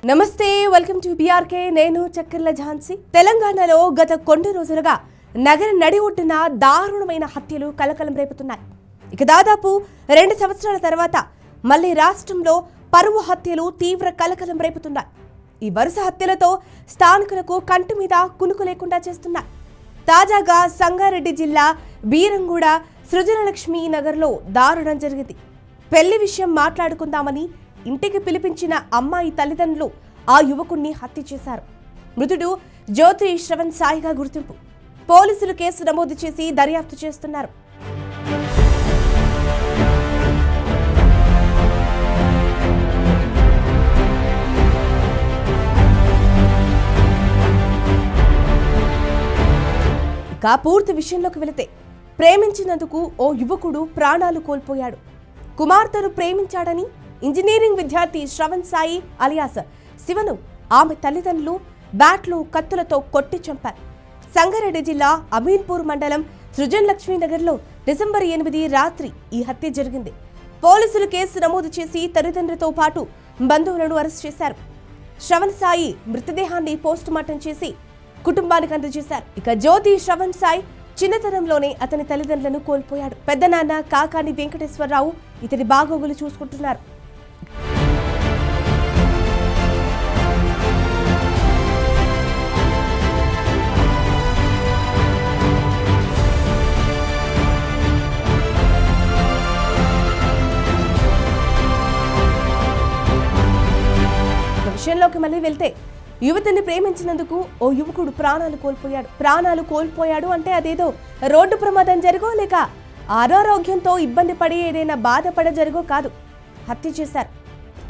నమస్తే, welcome to BRK. నేను చక్కెర్ల ఝాన్సీ. తెలంగాణలో గత కొన్ని రోజులుగా నగర నడి ఒడ్డున దారుణమైన హత్యలు కలకలం రేపుతున్నాయి. ఇక దాదాపు 2 సంవత్సరాల తర్వాత మళ్లీ రాష్ట్రంలో పరువు హత్యలు తీవ్ర కలకలం రేపుతున్నాయి. ఈ వరుస హత్యలతో స్థానికులకు కంటి మీద కునుకు లేకుండా చేస్తున్నాయి. తాజాగా సంగారెడ్డి జిల్లా బీరంగూడ సృజనలక్ష్మి నగర్లో దారుణం జరిగింది. పెళ్లి విషయం మాట్లాడుకుందామని ఇంటికి పిలిపించిన అమ్మాయి తల్లిదండ్రులు ఆ యువకుణ్ణి హత్య చేశారు. మృతుడు జ్యోతి శ్రవణ్ సాయిగా గుర్తింపు. పోలీసులు కేసు నమోదు చేసి దర్యాప్తు చేస్తున్నారు. ఇక పూర్తి విషయంలోకి వెళితే, ప్రేమించినందుకు ఓ యువకుడు ప్రాణాలు కోల్పోయాడు. కుమార్తెను ప్రేమించాడని ఇంజనీరింగ్ విద్యార్థి శ్రవణ్ సాయి అలియాస్ శివను ఆమె తల్లిదండ్రులు బ్యాట్లు కత్తులతో కొట్టి చంపారు. సంగారెడ్డి జిల్లా అమీన్పూర్ మండలం సృజనలక్ష్మి నగర్లో డిసెంబర్ 8 రాత్రి ఈ హత్య జరిగింది. పోలీసులు కేసు నమోదు చేసి తల్లిదండ్రులతో పాటు బంధువులను అరెస్ట్ చేశారు. శ్రవణ్ సాయి మృతదేహాన్ని పోస్టుమార్టం చేసి కుటుంబానికి అందజేశారు. ఇక జ్యోతి శ్రవణ్ సాయి చిన్నతనంలోనే అతని తల్లిదండ్రులను కోల్పోయాడు. పెద్దనాన్న కాకాని వెంకటేశ్వరరావు ఇతని బాగోగులు చూసుకుంటున్నారు. విషయంలోకి మళ్ళీ వెళ్తే, యువతిని ప్రేమించినందుకు ఓ యువకుడు ప్రాణాలు కోల్పోయాడు అంటే అదేదో రోడ్డు ప్రమాదం జరిగో లేక అనారోగ్యంతో ఇబ్బంది పడి ఏదైనా బాధపడ జరిగో కాదు, హత్య చేశారు.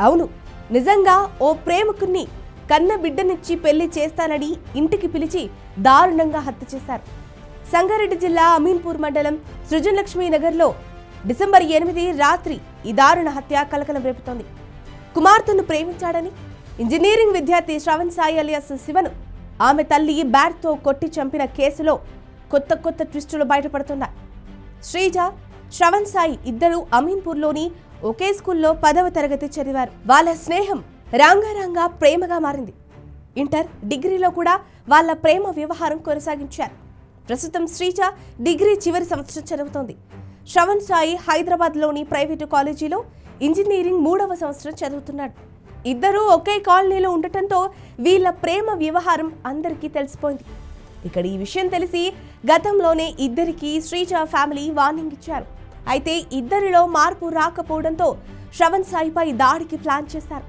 అవును, నిజంగా ఓ ప్రేమికుణ్ణి కన్న బిడ్డనిచ్చి పెళ్లి చేస్తానని ఇంటికి పిలిచి దారుణంగా హత్య చేశారు. సంగారెడ్డి జిల్లా అమీన్పూర్ మండలం సృజనలక్ష్మి నగర్లో డిసెంబర్ 8 రాత్రి ఈ దారుణ హత్య కలకలం రేపుతోంది. కుమార్తెను ప్రేమించాడని ఇంజనీరింగ్ విద్యార్థి శ్రవణ్ సాయి అలియాస్ శివను ఆమె తల్లి బ్యాట్తో కొట్టి చంపిన కేసులో కొత్త ట్విస్టులు బయటపడుతున్నాయి. శ్రీజ, శ్రవణ్ సాయి ఇద్దరు అమీన్పూర్లోని ఒకే స్కూల్లో 10వ తరగతి చదివారు. వాళ్ళ స్నేహం రాంగారాంగా ప్రేమగా మారింది. ఇంటర్, డిగ్రీలో కూడా వాళ్ళ ప్రేమ వ్యవహారం కొనసాగించారు. ప్రస్తుతం శ్రీజ డిగ్రీ చివరి సంవత్సరం చదువుతోంది. శ్రవణ్ సాయి హైదరాబాద్లోని ప్రైవేటు కాలేజీలో ఇంజనీరింగ్ 3వ సంవత్సరం చదువుతున్నాడు. ఇద్దరూ ఒకే కాలనీలో ఉండటంతో వీళ్ళ ప్రేమ వ్యవహారం అందరికీ తెలిసిపోయింది. ఇక్కడ ఈ విషయం తెలిసి గతంలోనే ఇద్దరికి శ్రీజ ఫ్యామిలీ వార్నింగ్ ఇచ్చారు. అయితే ఇద్దరిలో మార్పు రాకపోవడంతో శ్రవణ్ సాయిపై దాడికి ప్లాన్ చేశారు.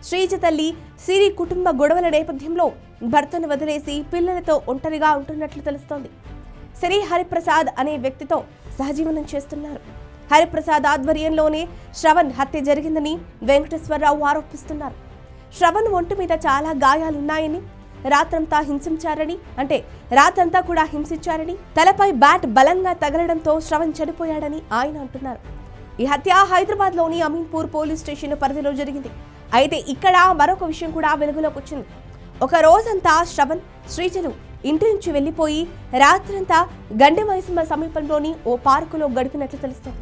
శ్రీజ తల్లి సిరి కుటుంబ గొడవల నేపథ్యంలో భర్తను వదిలేసి పిల్లలతో ఒంటరిగా ఉంటున్నట్లు తెలుస్తోంది. సిరి హరిప్రసాద్ అనే వ్యక్తితో సహజీవనం చేస్తున్నారు. హరిప్రసాద్ ఆధ్వర్యంలోనే శ్రవణ్ హత్య జరిగిందని వెంకటేశ్వరరావు ఆరోపిస్తున్నారు. శ్రవణ్ ఒంటి మీద చాలా గాయాలున్నాయని, రాత్రంతా హింసించారని, తలపై బ్యాట్ బలంగా తగలడంతో శ్రవణ్ చనిపోయాడని ఆయన అంటున్నారు. ఈ హత్య హైదరాబాద్లోని అమీన్పూర్ పోలీస్ స్టేషన్ పరిధిలో జరిగింది. అయితే ఇక్కడ మరొక విషయం కూడా వెలుగులోకి వచ్చింది. ఒక రోజంతా శ్రవణ్, శ్రీజలు ఇంటి నుంచి వెళ్లిపోయి రాత్రంతా గండెమైసమ్మ సమీపంలోని ఓ పార్కులో గడిపినట్లు తెలుస్తోంది.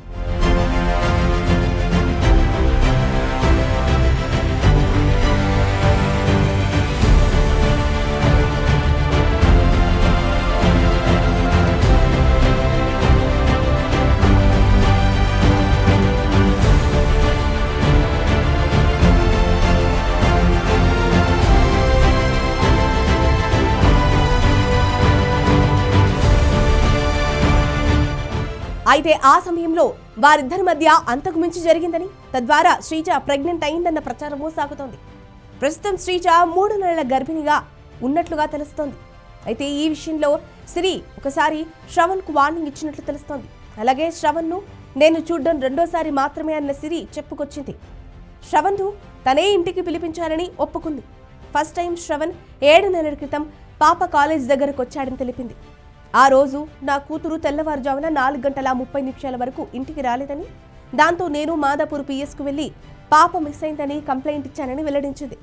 అయితే ఆ సమయంలో వారిద్దరి మధ్య అంతకు మించి జరిగిందని, తద్వారా శ్రీజ ప్రెగ్నెంట్ అయిందన్న ప్రచారమూ సాగుతోంది. ప్రస్తుతం శ్రీజ 3 నెలల గర్భిణిగా ఉన్నట్లుగా తెలుస్తోంది. అయితే ఈ విషయంలో సిరి ఒకసారి శ్రవణ్కు వార్నింగ్ ఇచ్చినట్లు తెలుస్తోంది. అలాగే శ్రవణ్ను నేను చూడ్డం రెండోసారి మాత్రమే అన్న సిరి చెప్పుకొచ్చింది. శ్రవణ్ను తనే ఇంటికి పిలిపించాలని ఒప్పుకుంది. ఫస్ట్ టైం శ్రవణ్ 7 నెలల క్రితం పాప కాలేజ్ దగ్గరకు వచ్చాడని తెలిపింది. ఆ రోజు నా కూతురు తెల్లవారుజామున 4:30 వరకు ఇంటికి రాలేదని, దాంతో నేను మాదాపూర్ పిఎస్కు వెళ్లి పాప మిస్ అయిందని కంప్లైంట్ ఇచ్చానని వెల్లడించింది.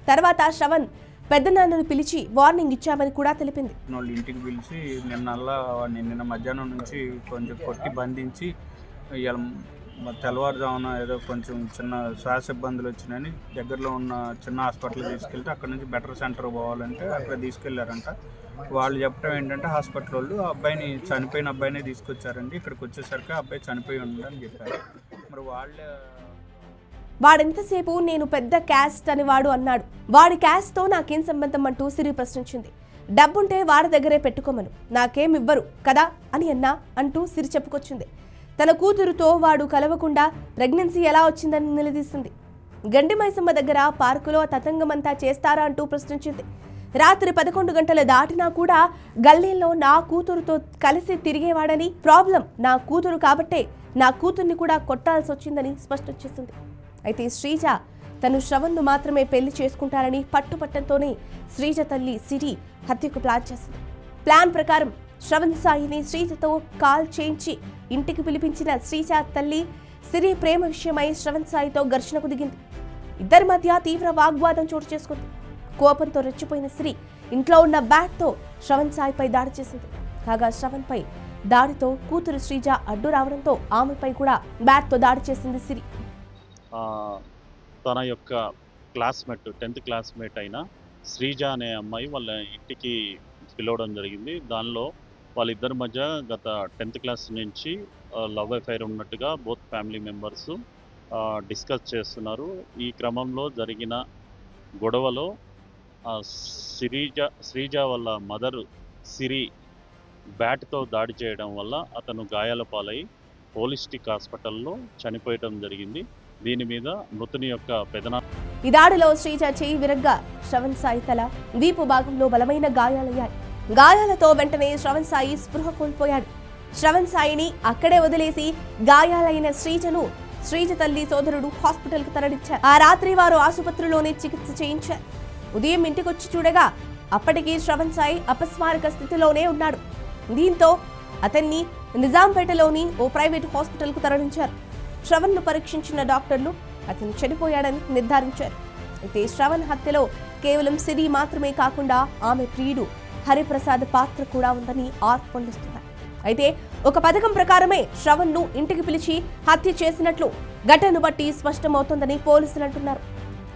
తర్వాత శ్రవణ్ పెద్దనాన్నను పిలిచి వార్నింగ్ ఇచ్చామని కూడా తెలిపింది. ఇంటికి పిలిచి నిన్న మధ్యాహ్నం నుంచి కొంచెం కొట్టి బంధించి తెల్లవారుజామున ఏదో కొంచెం చిన్న శ్వాస ఇబ్బందులు వచ్చినాయని దగ్గరలో ఉన్న చిన్న హాస్పిటల్ తీసుకెళ్తే అక్కడ నుంచి బెటర్ సెంటర్ పోవాలంటే అక్కడ తీసుకెళ్లారంట. వాళ్ళు చెప్పడం ఏంటంటే హాస్పిటల్ వాళ్ళు చనిపోయిన అబ్బాయినే తీసుకొచ్చారండి, ఇక్కడికి వచ్చేసరికి ఆ అబ్బాయి చనిపోయి ఉండని చెప్పారు. మరి వాడెంతసేపు నేను పెద్ద క్యాస్ట్ అని వాడు అన్నాడు. వాడి క్యాస్ట్తో నాకేం సంబంధం అంటూ సిరి ప్రశ్నించింది. డబ్బుంటే వాడి దగ్గరే పెట్టుకోమను, నాకేం ఇవ్వరు కదా అని అన్నా అంటూ సిరి చెప్పుకొచ్చింది. తన కూతురుతో వాడు కలవకుండా ప్రెగ్నెన్సీ ఎలా వచ్చిందని నిలదీసింది. గండి మైసమ్మ దగ్గర పార్కులో తతంగమంతా చేస్తారా అంటూ ప్రశ్నించింది. రాత్రి 11 గంటలు దాటినా కూడా గల్లీల్లో నా కూతురుతో కలిసి తిరిగేవాడని, ప్రాబ్లం నా కూతురు కాబట్టే నా కూతుర్ని కూడా కొట్టాల్సి వచ్చిందని స్పష్టం చేసింది. అయితే శ్రీజ తను శ్రవణ్ను మాత్రమే పెళ్లి చేసుకుంటారని పట్టుపట్టంతోనే శ్రీజ తల్లి సిరి హత్యకు ప్లాన్ చేసింది. ప్లాన్ ప్రకారం శ్రవణ్ సాయిని శ్రీజతో కాల్ చేయించి ఇంటికి పిలిపించిన శ్రీజ తల్లి సిరి ప్రేమ విషయమై శ్రవణ్ సాయితో ఘర్షణకు దిగింది. ఇద్దరి మధ్య తీవ్ర వాగ్వాదం చోటు చేసుకుంది. కోపంతో రెచ్చిపోయిన సిరి ఇంట్లో ఉన్న బ్యాట్తో శ్రవణ్ సాయిపై దాడి చేసింది. కాగా శ్రవణ్పై దాడితో కూతురు శ్రీజ అడ్డు రావడంతో ఆమెపై కూడా బ్యాట్తో దాడి చేసింది సిరి. తన యొక్క క్లాస్మేట్ 10th క్లాస్మేట్ అయిన శ్రీజ అనే అమ్మాయి వాళ్ళ ఇంటికి పిలవడం జరిగింది. దానిలో వాళ్ళిద్దరి మధ్య గత 10th క్లాస్ నుంచి లవ్ అఫైర్ ఉన్నట్టుగా బోత్ ఫ్యామిలీ మెంబర్స్ డిస్కస్ చేస్తున్నారు. ఈ క్రమంలో జరిగిన గొడవలో శ్రీజ వాళ్ళ మదర్ సిరి బ్యాట్తో దాడి చేయడం వల్ల అతను గాయాల పాలై హోలిస్టిక్ హాస్పిటల్లో చనిపోయడం జరిగింది. దీని మీద మృతుని యొక్క ఈ దాడిలో శ్రీజ చేయి విరగ్గా శ్రవణ్ సాయి తల, వీపు భాగంలో బలమైన గాయాలయ్యాయి. గాయాలతో వెంటనే శ్రవణ్ సాయి స్పృహ కోల్పోయాడు. శ్రవణ్ సాయిని అక్కడే వదిలేసి గాయాలైన శ్రీజ తల్లి సోదరుడు హాస్పిటల్ కు తరలించారు. ఆ రాత్రి వారు ఆసుపత్రిలోనే చికిత్స చేయించారు. ఉదయం ఇంటికొచ్చి చూడగా అప్పటికి శ్రవణ్ సాయి అపస్మారక స్థితిలోనే ఉన్నాడు. దీంతో అతన్ని నిజాంపేటలోని ఓ ప్రైవేట్ హాస్పిటల్ కు తరలించారు. శ్రవణ్ను పరీక్షించిన డాక్టర్లు అతను చనిపోయాడని నిర్ధారించారు. అయితే శ్రవణ్ హత్యలో కేవలం సిరి మాత్రమే కాకుండా ఆమె ప్రియుడు హరిప్రసాద్ పాత్ర కూడా ఉందని ఆరోపిస్తున్నారు. అయితే ఒక పథకం ప్రకారమే శ్రవణ్ను ఇంటికి పిలిచి హత్య చేసినట్లు ఘటనను బట్టి స్పష్టమవుతోందని పోలీసులు అంటున్నారు.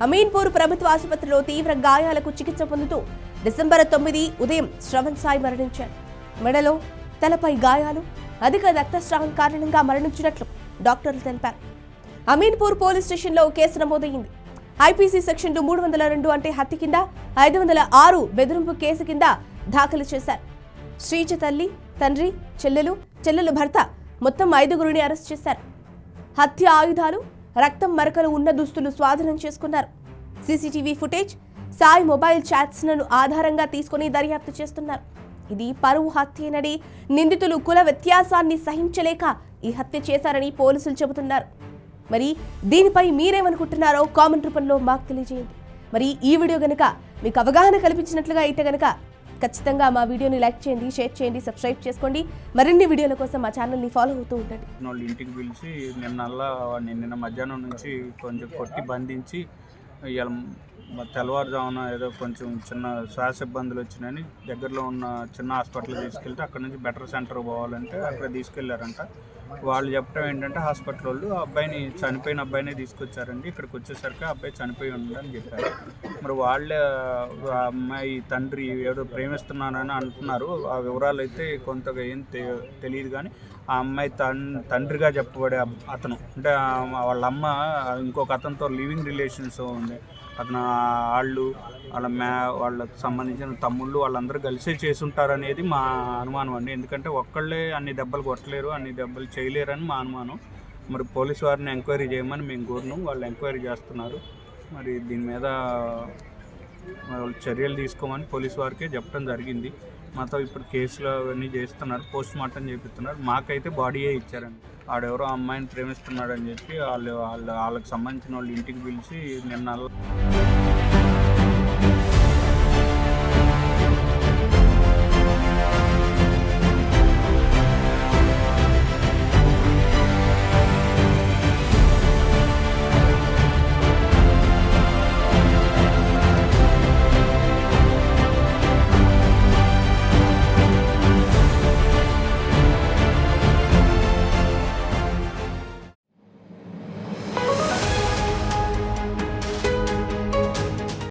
అమీన్పూర్ ప్రభుత్వ ఆసుపత్రిలో తీవ్ర గాయాలకు చికిత్స పొందుతూ డిసెంబర్ 9 ఉదయం శ్రవణ్ సాయి మరణించారు. మెడలో, తలపై గాయాలు, అధిక రక్తస్రావం కారణంగా మరణించినట్లు డాక్టర్లు తెలిపారు. అమీన్పూర్ పోలీస్ స్టేషన్లో కేసు నమోదైంది. ఐపీసీ సెక్షన్లు 302 అంటే హత్య కింద, 506 బెదిరింపు కేసు కింద దాఖలు చేశారు. శ్రీజ తల్లి, తండ్రి, చెల్లెలు భర్త మొత్తం 5గురిని అరెస్ట్ చేశారు. హత్య ఆయుధాలు, రక్తం మరకలు ఉన్న దుస్తులు స్వాధీనం చేసుకున్నారు. సీసీటీవీ ఫుటేజ్, సాయి మొబైల్ చాట్స్లను ఆధారంగా తీసుకుని దర్యాప్తు చేస్తున్నారు. ఇది పరువు హత్యేనని, నిందితులు కుల వ్యత్యాసాన్ని సహించలేక ఈ హత్య చేశారని పోలీసులు చెబుతున్నారు. మరి దీనిపై మీరేమనుకుంటున్నారో కామెంట్ రూపంలో మాకు తెలియజేయండి. మరి ఈ వీడియో గనుక మీకు అవగాహన కల్పించినట్లుగా అయితే గనుక ఖచ్చితంగా మా వీడియోని లైక్ చేయండి, షేర్ చేయండి, సబ్స్క్రైబ్ చేసుకోండి. మరిన్ని వీడియోల కోసం మా ఛానల్ని ఫాలో అవుతూ ఉండండి. వాళ్ళు ఇంటికి పిలిచి నిన్న మధ్యాహ్నం నుంచి కొంచెం కొట్టి బంధించి తెల్లవారుజామున ఏదో కొంచెం చిన్న శ్వాస ఇబ్బందులు వచ్చినాయని దగ్గరలో ఉన్న చిన్న హాస్పిటల్ తీసుకెళ్తే అక్కడ నుంచి బెటర్ సెంటర్ పోవాలంటే అక్కడ తీసుకెళ్లారంట. వాళ్ళు చెప్పడం ఏంటంటే హాస్పిటల్ వాళ్ళు చనిపోయిన అబ్బాయినే తీసుకొచ్చారండి, ఇక్కడికి వచ్చేసరికి ఆ అబ్బాయి చనిపోయి ఉండని చెప్పారు. మరి వాళ్ళే ఆ అమ్మాయి తండ్రి ఏదో ప్రేమిస్తున్నానని అంటున్నారు. ఆ వివరాలు అయితే కొంతగా ఏం తెలియదు. కానీ ఆ అమ్మాయి తండ్రిగా చెప్పబడే అతను అంటే వాళ్ళ అమ్మ ఇంకొక అతనితో లివింగ్ రిలేషన్స్ ఉంది. అతను వాళ్ళకి సంబంధించిన తమ్ముళ్ళు వాళ్ళందరూ కలిసే చేసుంటారనేది మా అనుమానం అండి. ఎందుకంటే ఒక్కళ్ళే అన్ని దెబ్బలు కొట్టలేరు, అన్ని దెబ్బలు చేయలేరని మా అనుమానం. మరి పోలీసు వారిని ఎంక్వైరీ చేయమని మేము కోరినాం, వాళ్ళు ఎంక్వైరీ చేస్తున్నారు. మరి దీని మీద చర్యలు తీసుకోమని పోలీసు వారికే చెప్పడం జరిగింది. మాతో ఇప్పుడు కేసులు అవన్నీ చేస్తున్నారు, పోస్ట్ మార్టం చేపిస్తున్నారు. మాకైతే బాడీయే ఇచ్చారండి. ఆడెవరో అమ్మాయిని ప్రేమిస్తున్నాడని చెప్పి వాళ్ళకి సంబంధించిన వాళ్ళు ఇంటికి పిలిచి నిన్న